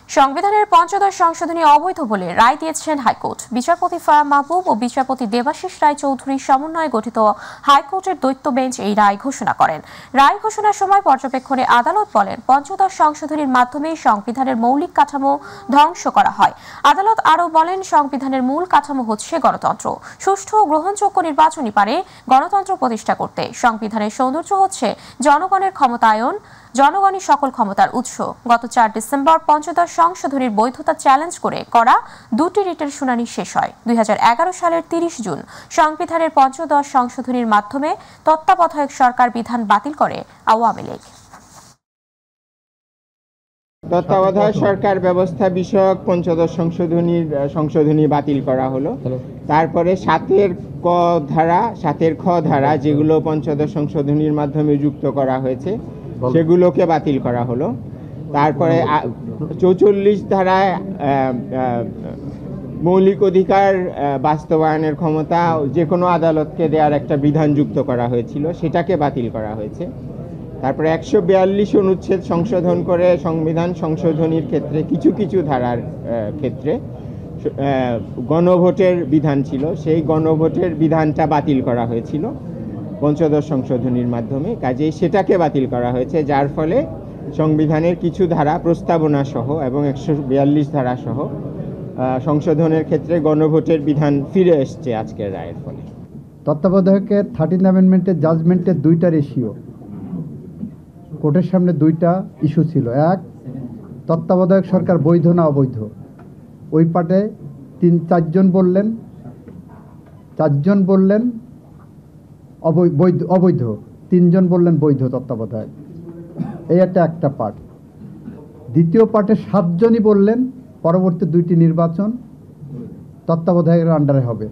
সংবিধানের পঞ্চদশ সংশোধনী অবৈধ বলে রায় দিয়েছেন হাইকোর্ট। বিচারপতি ফারাম মাহবুব ও বিচারপতি দেবাশিস রায় চৌধুরীর সমন্বয়ে গঠিত হাইকোর্টের দ্বৈত বেঞ্চ এই রায় ঘোষণা করেন। রায় ঘোষণার সময় পর্যবেক্ষণে আদালত বলেন, পঞ্চদশ সংশোধনীর মাধ্যমে সংবিধানের মৌলিক কাঠামো ধ্বংস করা হয়। আদালত আরও বলেন, সংবিধানের মূল কাঠামো হচ্ছে গণতন্ত্র। সুষ্ঠু ও গ্রহণযোগ্য নির্বাচনই পারে গণতন্ত্র প্রতিষ্ঠা করতে। সংবিধানের সৌন্দর্য হচ্ছে জনগণের ক্ষমতায়ন, জনগণই সকল ক্ষমতার উৎস। গত 4 ডিসেম্বর পঞ্চদশ সংশোধনীর বৈধতা চ্যালেঞ্জ করে করা দুটি রিটের শুনানি শেষ হয়। 2011 সালের 30 জুন সংবিধানের পঞ্চদশ সংশোধনীর মাধ্যমে তত্ত্বাবধায়ক সরকার বিধান বাতিল করে আওয়ামী লীগ। তত্ত্বাবধায়ক সরকার ব্যবস্থা বিষয়ক পঞ্চদশ সংশোধনী বাতিল করা হলো। তারপরে 7-এর খ ধারা যেগুলো পঞ্চদশ সংশোধনীর মাধ্যমে যুক্ত করা হয়েছে সেগুলোকে বাতিল করা হলো। তারপরে 44 ধারায় মৌলিক অধিকার বাস্তবায়নের ক্ষমতা যে কোনো আদালতকে দেওয়ার একটা বিধান যুক্ত করা হয়েছিল, সেটাকে বাতিল করা হয়েছে। তারপরে 142 অনুচ্ছেদ সংশোধন করে সংবিধান সংশোধনীর ক্ষেত্রে কিছু ধারার ক্ষেত্রে গণভোটের বিধান ছিল, সেই গণভোটের বিধানটা বাতিল করা হয়েছিল পঞ্চদশ সংশোধনীর মাধ্যমে। কাজেই সেটাকে বাতিল করা হয়েছে, যার ফলে সংবিধানের কিছু ধারা প্রস্তাবনা সহ এবং 142 ধারা সহ সংশোধনের ক্ষেত্রে গণভোটের বিধান ফিরে এসছে আজকের রায়ের ফলে। তত্ত্বাবধায়কের 13th অ্যামেন্ডমেন্টের জাজমেন্টের 2টা রেশিও কোর্টের সামনে 2টা ইস্যু ছিল। এক, তত্ত্বাবধায়ক সরকার বৈধ না অবৈধ। ওই পার্টে 4জন বললেন অবৈধ, 3জন বললেন বৈধ তত্ত্বাবধায়ক। এই একটা পার্ট। দ্বিতীয় পার্টে 7জনই বললেন পরবর্তী 2টি নির্বাচন তত্ত্বাবধায়কের আন্ডারে হবে।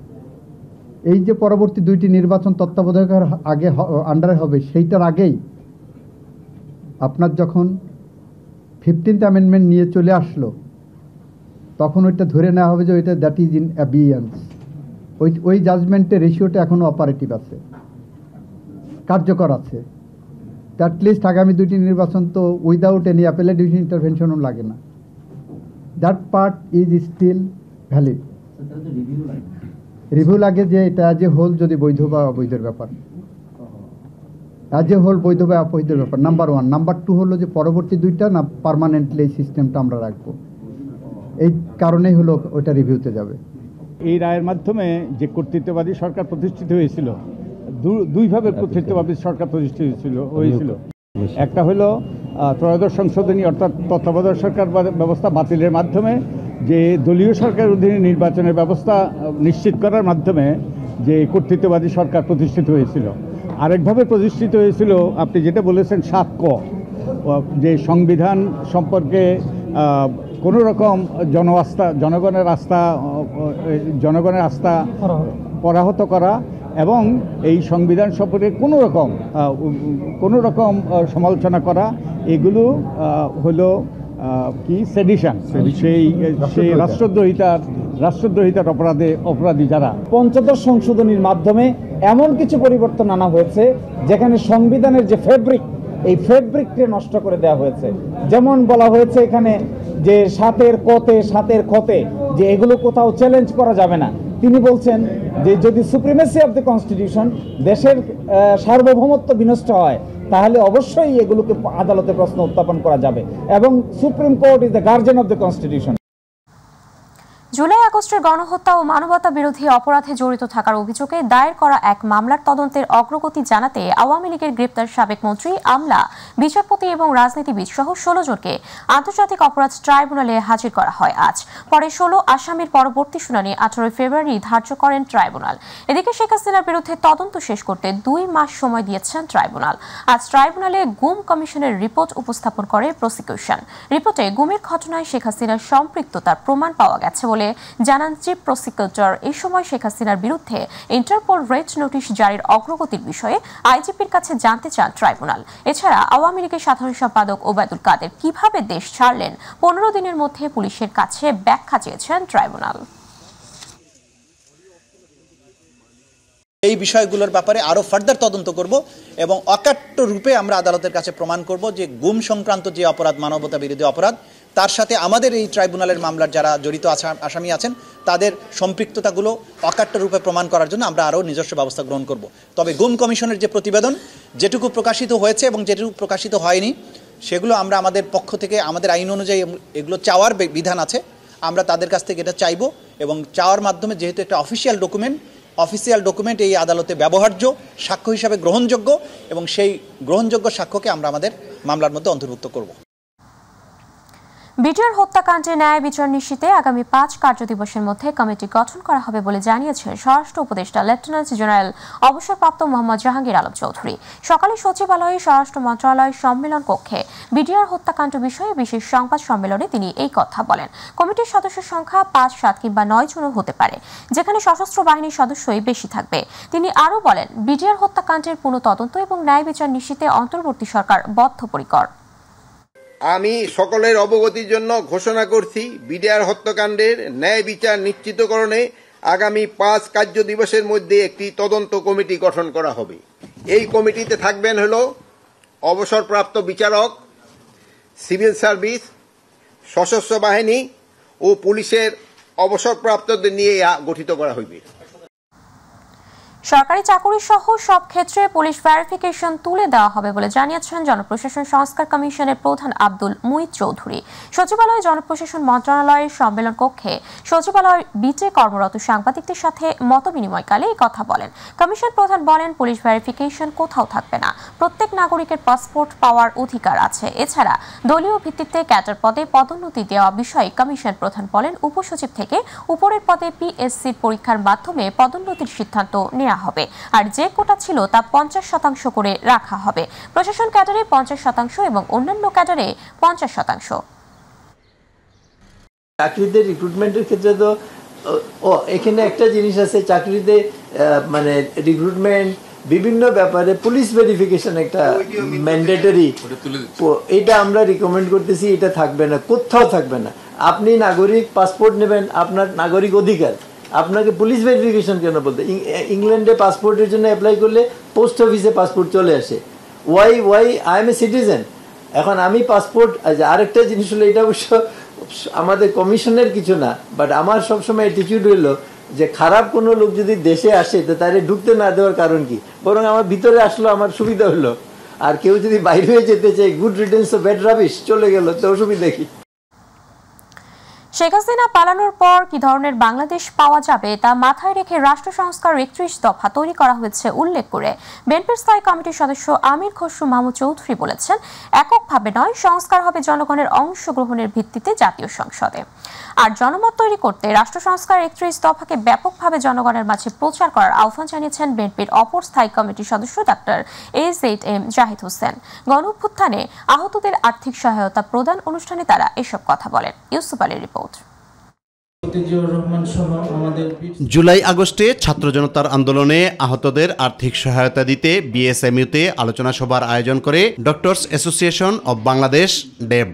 এই যে পরবর্তী 2টি নির্বাচন তত্ত্বাবধায়কের আগে আন্ডারে হবে, সেইটার আগেই আপনার যখন 15th অ্যামেন্ডমেন্ট নিয়ে চলে আসলো, তখন ওইটা ধরে নেওয়া হবে যে ওইটা দ্যাট ইজ ইন অ্যাবিয়েন্স। ওই জাজমেন্টের রেশিওটা এখনও অপারেটিভ আছে, কার্যকর আছে। অ্যাটলিস্ট আগামী 2টি নির্বাচন তো উইদাউট এনি অ্যাপেলেট ইন্টারভেনশনও লাগে না। That part is still valid. Review লাগে যে এটা অ্যাজ এ হোল যদি বৈধ বা অবৈধের ব্যাপার, অ্যাজ এ হোল বৈধ বা অবৈধের ব্যাপার নাম্বার 1। নাম্বার 2 হলো যে পরবর্তী 2টা না পার্মানেন্টলি এই সিস্টেমটা আমরা রাখবো। এই কারণেই হলো ওইটা রিভিউতে যাবে। এই রায়ের মাধ্যমে যে কর্তৃত্ববাদী সরকার প্রতিষ্ঠিত হয়েছিল, দুইভাবে কর্তৃত্ববাদী সরকার প্রতিষ্ঠিত হয়েছিল। একটা হলো ত্রয়োদশ সংশোধনী অর্থাৎ তত্ত্বাবধায়ক সরকার ব্যবস্থা বাতিলের মাধ্যমে যে দলীয় সরকারের অধীনে নির্বাচনের ব্যবস্থা নিশ্চিত করার মাধ্যমে যে কর্তৃত্ববাদী সরকার প্রতিষ্ঠিত হয়েছিল। আরেকভাবে প্রতিষ্ঠিত হয়েছিল আপনি যেটা বলেছেন 7 ক, যে সংবিধান সম্পর্কে কোনো রকম জনগণের আস্থা পরাহত করা এবং এই সংবিধান সম্পর্কে কোনো রকম সমালোচনা করা, এগুলো হলো কি সেডিশন, সেই রাষ্ট্রদ্রোহিতার অপরাধী যারা। পঞ্চদশ সংশোধনীর মাধ্যমে এমন কিছু পরিবর্তন আনা হয়েছে যেখানে সংবিধানের যে ফেব্রিক, এই ফেব্রিককে নষ্ট করে দেওয়া হয়েছে। যেমন বলা হয়েছে এখানে যে 7-এর খতে যে এগুলো কোথাও চ্যালেঞ্জ করা যাবে না। তিনি বলছেন যে যদি সুপ্রিমেসি অফ দ্য কনস্টিটিউশন, দেশের সার্বভৌমত্ব বিনষ্ট হয়, তাহলে অবশ্যই এগুলোকে আদালতে প্রশ্ন উত্থাপন করা যাবে এবং supreme court is the guardian of the constitution. July আগস্টের গণহত্যা ও মানবতা বিরোধী অপরাধে জড়িত থাকার অভিযোগে দায়ের করা এক মামলার তদন্তের অগ্রগতি জানাতে আওয়ামী লীগের গ্রেপ্তার সাবেক মন্ত্রী, আমলা, বিচারপতি এবং রাজনীতিবিদ সহ 16 জনকে আন্তর্জাতিক অপরাধ ট্রাইব্যুনালে হাজির করা হয় আজ। পরে 16 আসামির পরবর্তী শুনানি 18 ফেব্রুয়ারি ধার্য করেন ট্রাইব্যুনাল। এদিকে শেখ হাসিনার বিরুদ্ধে তদন্ত শেষ করতে 2 মাস সময় দিয়েছেন ট্রাইব্যুনাল। আজ ট্রাইব্যুনালে গুম কমিশনের রিপোর্ট উপস্থাপন করে প্রসিকিউশন। রিপোর্টে গুমের ঘটনায় শেখ হাসিনার সম্পৃক্ততার প্রমাণ পাওয়া গেছে বলে জানান চিফ প্রসিকিউটর। এই সময় শেখ হাসিনার বিরুদ্ধে ইন্টারপোল রেড নোটিশ জারির অগ্রগতির বিষয়ে আইজিপির কাছে জানতে চান ট্রাইব্যুনাল। এছাড়া আওয়ামী লীগের সাধারণ সম্পাদক ওবায়দুল কাদের কিভাবে দেশ ছাড়লেন 15 দিনের মধ্যে পুলিশের কাছে ব্যাখ্যা চেয়েছেন ট্রাইব্যুনাল। এই বিষয়গুলোর ব্যাপারে আরো ফার্দার তদন্ত করব এবং অকাট্য রূপে আমরা আদালতের কাছে প্রমাণ করব যে গুম সংক্রান্ত যে অপরাধ, মানবতা বিরোধী অপরাধ, তার সাথে আমাদের এই ট্রাইব্যুনালের মামলার যারা জড়িত আসামি আছেন তাদের সম্পৃক্ততাগুলো অকাট্য রূপে প্রমাণ করার জন্য আমরা আরও নিজস্ব ব্যবস্থা গ্রহণ করব। তবে গুম কমিশনের যে প্রতিবেদন যেটুকু প্রকাশিত হয়েছে এবং যেটুকু প্রকাশিত হয়নি সেগুলো আমরা আমাদের পক্ষ থেকে আমাদের আইন অনুযায়ী এগুলো চাওয়ার বিধান আছে, আমরা তাদের কাছ থেকে এটা চাইব এবং চাওয়ার মাধ্যমে যেহেতু একটা অফিসিয়াল ডকুমেন্ট এই আদালতে ব্যবহার্য, সাক্ষ্য হিসাবে গ্রহণযোগ্য এবং সেই গ্রহণযোগ্য সাক্ষ্যকে আমরা আমাদের মামলার মধ্যে অন্তর্ভুক্ত করব। বিডিআর হত্যাকাণ্ডে ন্যায় বিচার নিশ্চিতে আগামী 5 কার্যদিবসের মধ্যে কমিটি গঠন করা হবে বলে জানিয়েছেন স্বরাষ্ট্র উপদেষ্টা লেফটেন্যান্ট জেনারেল অবসরপ্রাপ্ত মোহাম্মদ জাহাঙ্গীর আলম চৌধুরী। সকালে সচিবালয়ে স্বরাষ্ট্র মন্ত্রণালয় সম্মেলন কক্ষে বিডিআর হত্যাকাণ্ড বিষয়ে বিশেষ সংবাদ সম্মেলনে তিনি এই কথা বলেন। কমিটির সদস্যের সংখ্যা 5, 7 কিংবা 9 জনও হতে পারে, যেখানে সশস্ত্র বাহিনীর সদস্যই বেশি থাকবে। তিনি আরও বলেন, বিডিআর হত্যাকাণ্ডের পুনঃ তদন্ত এবং ন্যায় বিচার নিশ্চিতে অন্তর্বর্তী সরকার বদ্ধপরিকর। আমি সকলের অবগতির জন্য ঘোষণা করছি, বিডিআর হত্যাকাণ্ডের ন্যায় বিচার নিশ্চিতকরণে আগামী 5 কার্যদিবসের মধ্যে একটি তদন্ত কমিটি গঠন করা হবে। এই কমিটিতে থাকবেন হল অবসরপ্রাপ্ত বিচারক, সিভিল সার্ভিস, সশস্ত্র বাহিনী ও পুলিশের অবসরপ্রাপ্তদের নিয়ে গঠিত করা হইবে। সরকারি চাকরি সহ সব ক্ষেত্রে পুলিশ ভেরিফিকেশন তুলে দেওয়া হবে বলে জানিয়েছেন জনপ্রশাসন সংস্কার কমিশনের প্রধান আব্দুল মুঈদ চৌধুরী। সচিবালয়ে জনপ্রশাসন মন্ত্রণালয়ের সম্মেলন কক্ষে সচিবালয়ের বিটে কর্মরত সাংবাদিকদের সাথে মতবিনিময়কালে এই কথা বলেন। কমিশন প্রধান বলেন, পুলিশ ভেরিফিকেশন কোথাও থাকবে না, প্রত্যেক নাগরিকের পাসপোর্ট পাওয়ার অধিকার আছে। এছাড়া দলীয় ভিত্তিতে ক্যাডার পদে পদোন্নতি দেওয়া বিষয়ে কমিশন প্রধান বলেন, উপসচিব থেকে উপরের পদে পিএসসির পরীক্ষার মাধ্যমে পদোন্নতির সিদ্ধান্ত নেওয়া হবে, আর যে কোটা ছিল তা 50% করে রাখা হবে। প্রশাসন ক্যাডারে 50% এবং অন্যান্য ক্যাডারে 50%। চাকরিতে রিক্রুটমেন্টের ক্ষেত্রে তো এখানে একটা জিনিস আছে, চাকরিতে মানে রিক্রুটমেন্ট বিভিন্ন ব্যাপারে পুলিশ ভেরিফিকেশন একটা ম্যান্ডেটরি, এটা আমরা রিকমেন্ড করতেছি, এটা থাকবে না, কোথাও থাকবে না। আপনি নাগরিক পাসপোর্ট নেবেন, আপনার নাগরিক অধিকার, আপনাকে পুলিশ ভেরিফিকেশন কেন বলতে? ইংল্যান্ডে পাসপোর্টের জন্য অ্যাপ্লাই করলে পোস্ট অফিসে পাসপোর্ট চলে আসে। Why I am a citizen. এখন আমি পাসপোর্ট, আরেকটা জিনিস হলো, এটা অবশ্য আমাদের কমিশনের কিছু না, বাট আমার সবসময় অ্যাটিটিউড হইলো যে খারাপ কোনো লোক যদি দেশে আসে তো তারে ঢুকতে না দেওয়ার কারণ কি, বরং আমার ভিতরে আসলো আমার সুবিধা হলো। আর কেউ যদি বাইরে হয়ে যেতে চায়, গুড রিটেন্স অফ ব্যাড রাবিশ, চলে গেল, তো অসুবিধা কি? শেখ হাসিনা পালানোর পর কি ধরনের বাংলাদেশ পাওয়া যাবে তা মাথায় রেখে রাষ্ট্র সংস্কার 31 দফা তৈরি করা হয়েছে উল্লেখ করে বিএনপির স্থায়ী কমিটির সদস্য আমির খসরু মাহমুদ চৌধুরী বলেছেন, এককভাবে নয়, সংস্কার হবে জনগণের অংশগ্রহণের ভিত্তিতে জাতীয় সংসদে। আর জনমত তৈরি করতে রাষ্ট্র সংস্কার 31 দফাকে ব্যাপকভাবে জনগণের মাঝে প্রচার করার আহ্বান জানিয়েছেন বিএনপির অপর স্থায়ী কমিটির সদস্য ডাক্তার এজেড জাহিদ হোসেন। গণঅভ্যুত্থানে আহতদের আর্থিক সহায়তা প্রদান অনুষ্ঠানে তারা এসব কথা বলেন। ইউসুফ আলীর রিপোর্ট। জুলাই আগস্টে ছাত্র জনতার আন্দোলনে আহতদের আর্থিক সহায়তা দিতে বিএসএমইউতে আলোচনা সভার আয়োজন করে ডক্টরস অ্যাসোসিয়েশন অব বাংলাদেশ ডেব।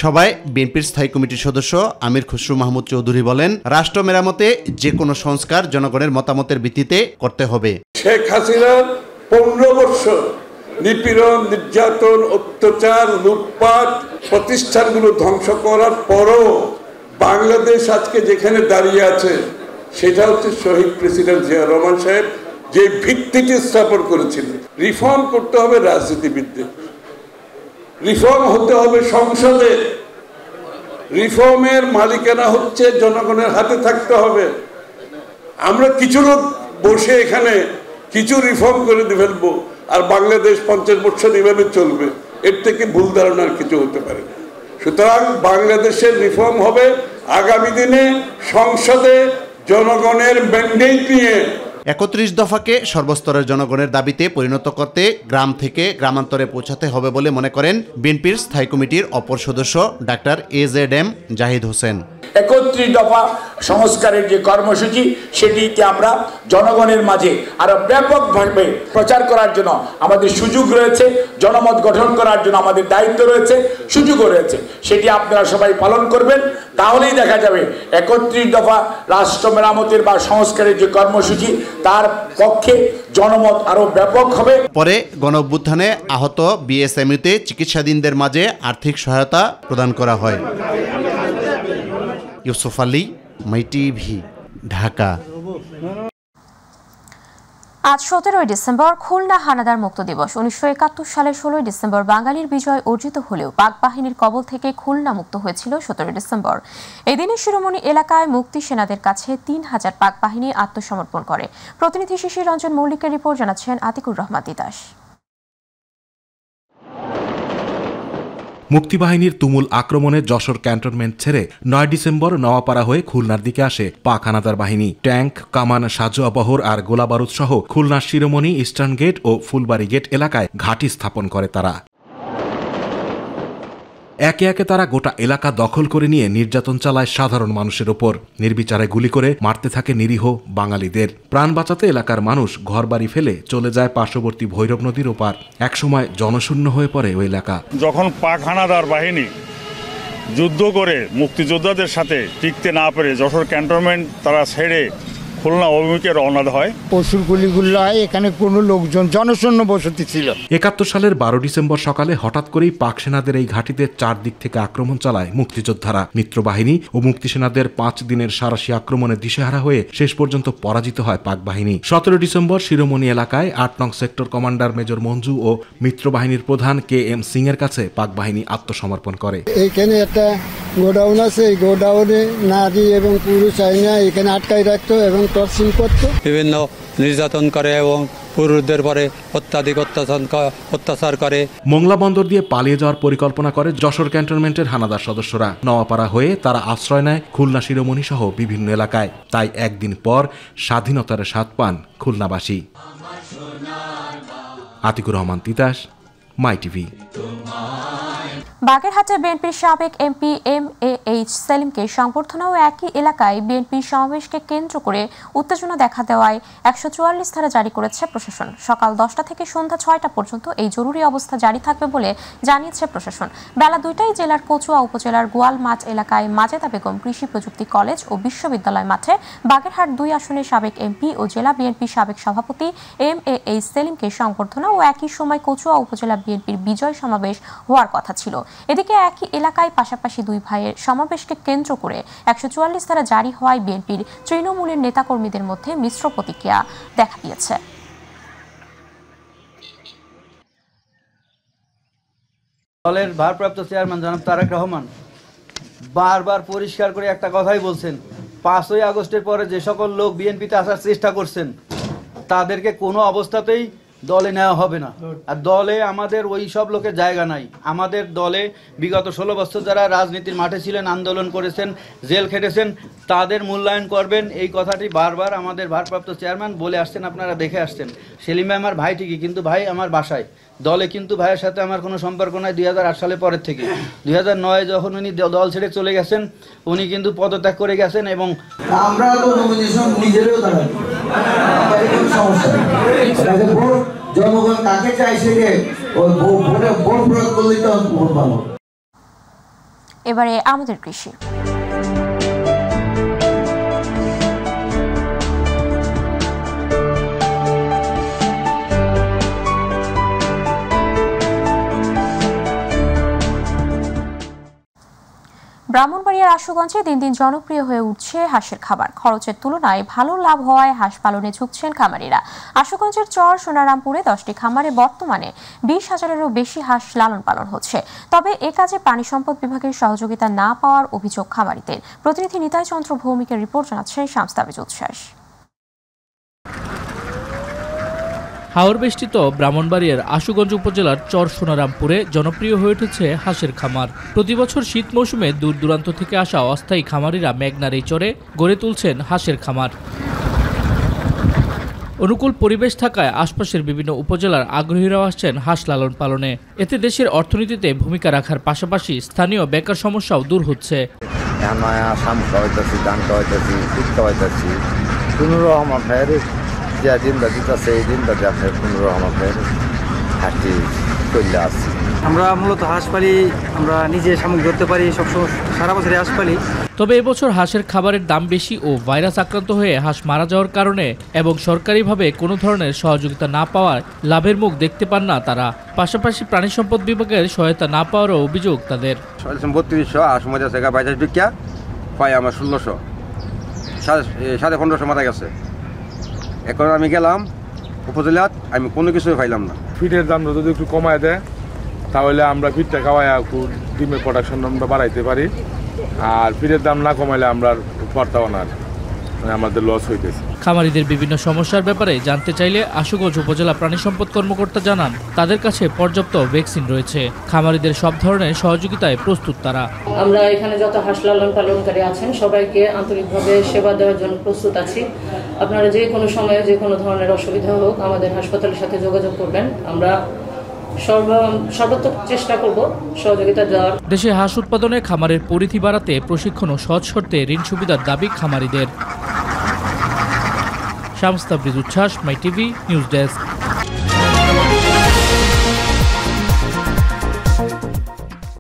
সভায় বিএনপির স্থায়ী কমিটির সদস্য আমির খসরু মাহমুদ চৌধুরী বলেন, রাষ্ট্র মেরামতে যে কোনো সংস্কার জনগণের মতামতের ভিত্তিতে করতে হবে। শেখ হাসিনার 15 বছর নিপীড়ন, নির্যাতন, অত্যাচার, লুটপাট, প্রতিষ্ঠানগুলো ধ্বংস করার পরও বাংলাদেশ আজকে যেখানে দাঁড়িয়ে আছে সেটা হচ্ছে শহীদ প্রেসিডেন্ট জিয়া রহমান সাহেব যে ভিত্তিটি স্থাপন করেছিলেন। রিফর্ম করতে হবে রাজনীতিবিদদের, রিফর্ম হতে হবে সংসদে, রিফর্মের মালিকানা হচ্ছে জনগণের হাতে থাকতে হবে। আমরা কিছু লোক বসে এখানে কিছু রিফর্ম করে ফেলবো আর বাংলাদেশ 50 বছর এভাবে চলবে, এর থেকে ভুল ধারণার কিছু হতে পারে। সুতরাং বাংলাদেশের রিফর্ম হবে আগামী দিনে সংসদে জনগণের ম্যান্ডেট নিয়ে। 31 দফাকে সর্বস্তরের জনগণের দাবিতে পরিণত করতে গ্রাম থেকে গ্রামান্তরে পৌঁছাতে হবে বলে মনে করেন বিএনপির স্থায়ী কমিটির অপর সদস্য ডাক্তার এজেড জাহিদ হোসেন। 31 দফা সংস্কারের যে কর্মসূচি সেটিকে আমরা জনগণের মাঝে আরো ব্যাপকভাবে প্রচার করার জন্য আমাদের সুযোগ রয়েছে, জনমত গঠন করার জন্য আমাদের দায়িত্ব রয়েছে, সুযোগও রয়েছে। সেটি আপনারা সবাই পালন করবেন, তাহলেই দেখা যাবে 31 দফা রাষ্ট্র মেরামতের বা সংস্কারের যে কর্মসূচি তার পক্ষে জনমত আরো ব্যাপক হবে। পরে গণঅভ্যুত্থানে আহত বিএসএমইউতে চিকিৎসাধীনদের মাঝে আর্থিক সহায়তা প্রদান করা হয়। ইউসুফ আলী, মাই টিভি, ঢাকা। আজ 17 ডিসেম্বর খুলনা হানাদার মুক্ত দিবস। 1971 সালের 16 ডিসেম্বর বাঙালির বিজয় অর্জিত হলেও পাক বাহিনীর কবল থেকে খুলনা মুক্ত হয়েছিল 17 ডিসেম্বর। এই দিনে শিরোমণি এলাকায় মুক্তি সেনাদের কাছে 3000 পাক বাহিনী আত্মসমর্পণ করে। প্রতিনিধি শিশির রঞ্জন মল্লিকের রিপোর্ট জানাচ্ছেন আতিকুর রহমান তিতাস। মুক্তিবাহিনীর তুমুল আক্রমণে যশোর ক্যান্টনমেন্ট ছেড়ে 9 ডিসেম্বর নওয়াপাড়া হয়ে খুলনার দিকে আসে পাক হানাদার বাহিনী। ট্যাঙ্ক, কামান, সাজোয়াবহর আর গোলাবারুদ সহ খুলনার শিরোমণি, ইস্টার্ন গেট ও ফুলবাড়ি গেট এলাকায় ঘাঁটি স্থাপন করে তারা। একে একে তারা গোটা এলাকা দখল করে নিয়ে নির্যাতন চালায় সাধারণ মানুষের ওপর। নির্বিচারে গুলি করে মারতে থাকে নিরীহ বাঙালিদের। প্রাণ বাঁচাতে এলাকার মানুষ ঘরবাড়ি ফেলে চলে যায় পার্শ্ববর্তী ভৈরব নদীর ওপার। একসময় জনশূন্য হয়ে পড়ে ওই এলাকা। যখন পাক হানাদার বাহিনী যুদ্ধ করে মুক্তিযোদ্ধাদের সাথে টিকতে না পেরে যশোর ক্যান্টনমেন্ট তারা ছেড়ে খুলনা অভিমুখে রওনা হয়, পশুর গুলিগুলো হয়। এখানে কোনো লোকজন জনশূন্য বসতি ছিল। 71 সালের 12 ডিসেম্বর সকালে হঠাৎ করেই পাক সেনাদের এই ঘাঁটিতে চারদিক থেকে আক্রমণ চালায় মুক্তিযোদ্ধারা। মিত্রবাহিনী ও মুক্তি সেনাদের 5 দিনের সারাশি আক্রমণে দিশেহারা হয়ে শেষ পর্যন্ত পরাজিত হয় পাক বাহিনী। 17 ডিসেম্বর শিরোমণি এলাকায় 8 নং সেক্টর কমান্ডার মেজর মঞ্জু ও মিত্রবাহিনীর প্রধান KM সিং এর কাছে পাক বাহিনী আত্মসমর্পণ করে। এখানে একটা গোডাউন আছে, এই গোডাউনে নারী এবং পুরুষ আইনা এখানে আটকাই রাখতো এবং টর্চিং করতো। বিভিন্ন নির্যাতন করে এবং পুরুষদের পরে অত্যাধিক অত্যাচার করে। মোংলা বন্দর দিয়ে পালিয়ে যাওয়ার পরিকল্পনা করে যশোর ক্যান্টনমেন্টের হানাদার সদস্যরা। নওয়াপাড়া হয়ে তারা আশ্রয় নেয় খুলনা শিরোমণি সহ বিভিন্ন এলাকায়। তাই একদিন পর স্বাধীনতার স্বাদ পান খুলনাবাসী। আতিকুর রহমান তিতাস, মাই টিভি। বাগেরহাটের বিএনপির সাবেক এমপি MAH সেলিমকে সংবর্ধনা ও একই এলাকায় বিএনপির সমাবেশকে কেন্দ্র করে উত্তেজনা দেখা দেওয়ায় 144 ধারা জারি করেছে প্রশাসন। সকাল 10টা থেকে সন্ধ্যা 6টা পর্যন্ত এই জরুরি অবস্থা জারি থাকবে বলে জানিয়েছে প্রশাসন। বেলা 2টায় জেলার কচুয়া উপজেলার গোয়ালমাঠ এলাকায় মাজেদা বেগম কৃষি প্রযুক্তি কলেজ ও বিশ্ববিদ্যালয় মাঠে বাগেরহাট 2 আসনের সাবেক এমপি ও জেলা বিএনপির সাবেক সভাপতি MAH সেলিমকে সংবর্ধনা ও একই সময় কচুয়া উপজেলা বিএনপির বিজয় সমাবেশ হওয়ার কথা ছিল। এদিকে একই এলাকায় পাশাপাশি দুই ভাইয়ের সমাবেশকে কেন্দ্র করে 144 ধারা জারি হওয়ায় বিএনপির তৃণমূলের নেতাকর্মীদের মধ্যে মিশ্র প্রতিক্রিয়া দেখা দিয়েছে। দলের ভারপ্রাপ্ত চেয়ারম্যান জনাব তারেক রহমান বারবার পরিষ্কার করে একটা কথাই বলছেন, 5ই আগস্টের পরে যে সকল লোক বিএনপিতে আসার চেষ্টা করছেন তাদেরকে কোনো অবস্থাতেই দলে নেওয়া হবে না। আর দলে আমাদের ওই সব লোকের জায়গা নাই। আমাদের দলে বিগত 16 বছর যারা রাজনীতির মাঠে ছিলেন, আন্দোলন করেছেন, জেল খেটেছেন, তাদের মূল্যায়ন করবেন। এই কথাটি বারবার আমাদের ভারপ্রাপ্ত চেয়ারম্যান বলে আসছেন, আপনারা দেখে আসছেন। সেলিম ভাই আমার ভাই ঠিকই, কিন্তু ভাই আমার বাসায়, দলে কিন্তু ভাইয়ের সাথে আমার কোনো সম্পর্ক নাই 2008 সালের পরের থেকে। 2009 যখন উনি দল ছেড়ে চলে গেছেন উনি কিন্তু পদত্যাগ করে গেছেন। এবং আমরা তো নিজেরও জনগণ কাকে চাই সেকে ভোট প্রয়োগ করলেই তো ভোট পাবো। এবারে আমাদের কৃষি। ব্রাহ্মণবাড়িয়ার আশুগঞ্জে দিন দিন জনপ্রিয় হয়ে উঠছে হাঁসের খাবার। খরচের তুলনায় ভালো লাভ হওয়ায় হাঁস পালনে ঝুঁকছেন খামারিরা। আশুগঞ্জের চর সোনারামপুরে 10টি খামারে বর্তমানে 20,000-এরও বেশি হাঁস লালন পালন হচ্ছে। তবে এ কাজে প্রাণী সম্পদ বিভাগের সহযোগিতা না পাওয়ার অভিযোগ খামারিদের। প্রতিনিধি নিতাই চন্দ্র ভৌমিকের রিপোর্ট জানাচ্ছেন শামস তাবিজ উচ্ছ্বাস। হাওর বেষ্টিত ব্রাহ্মণবাড়িয়ার আশুগঞ্জ উপজেলার চর সোনারামপুরে জনপ্রিয় হয়ে উঠেছে হাঁসের খামার। প্রতি বছর শীত মৌসুমে দূর দূরান্ত থেকে আসা অস্থায়ী খামারিরা মেঘনার এই চরে গড়ে তুলছেন হাঁসের খামার। অনুকূল পরিবেশ থাকায় আশপাশের বিভিন্ন উপজেলার আগ্রহীরাও আসছেন হাঁস লালন পালনে। এতে দেশের অর্থনীতিতে ভূমিকা রাখার পাশাপাশি স্থানীয় বেকার সমস্যাও দূর হচ্ছে। এখন নয়া শাম খাওয়াইতেছি, ধান খাওয়াইতেছি, দুধ খাওয়াইতেছি। কোনোরকম আমার ভাইয়ের যে দিনটা দিতেছে এই দিনটা দেখে কোনোরকম আমার ভাইয়ের হাঁটি চলে আসছে। আমরা মূলত হাঁস পালি, আমরা নিজে শামুক ধরতে পারি, সবসময় সারা বছরই হাঁস পালি। তবে এবছর হাঁসের খাবারের দাম বেশি ও ভাইরাস আক্রান্ত হয়ে হাঁস মারা যাওয়ার কারণে এবং সরকারিভাবে কোনো ধরনের সহযোগিতা না পাওয়ায় লাভের মুখ দেখতে পান না তারা। পাশাপাশি প্রাণী সম্পদ বিভাগের সহায়তা না পাওয়ারও অভিযোগ তাদের। 3200 হাঁস মজা থেকে 22 বিক্রিয়া পাই আমার 1600, 1550 মারা গেছে। এখন আমি গেলাম উপজেলাত, আমি কোনো কিছুই পাইলাম না। ফিটের দাম যদি একটু কমায় দেয় তাহলে আমরা ফিটটা খাওয়াই একটু ডিমের প্রোডাকশন আমরা বাড়াইতে পারি। আর ফিটের দাম না কমাইলে আমরা পারতাম না, আমাদের লস হইতেছে। খামারিদের বিভিন্ন সমস্যার ব্যাপারে জানতে চাইলে আশুগঞ্জ উপজেলা প্রাণী সম্পদ কর্মকর্তা জানান তাদের কাছে পর্যাপ্ত ভ্যাকসিন রয়েছে। খামারিদের সব ধরনের সহযোগিতায় প্রস্তুত তারা। আমরা এখানে যত হাঁস লালন পালনকারী আছেন সবাইকে আন্তরিকভাবে সেবা দেওয়ার জন্য প্রস্তুত আছি। আপনারা যে কোনো সময়ে যে কোনো ধরনের অসুবিধা হোক আমাদের হাসপাতালের সাথে যোগাযোগ করবেন। আমরা সর্বোত্তম চেষ্টা করব সহযোগিতা দেওয়ার। দেশে হাঁস উৎপাদনে খামারের পরিধি বাড়াতে প্রশিক্ষণ ও সহজ শর্তে ঋণ সুবিধার দাবি খামারিদের। শামস তাবরিজ উচ্ছ্বাস, মাই টিভি নিউজ ডেস্ক।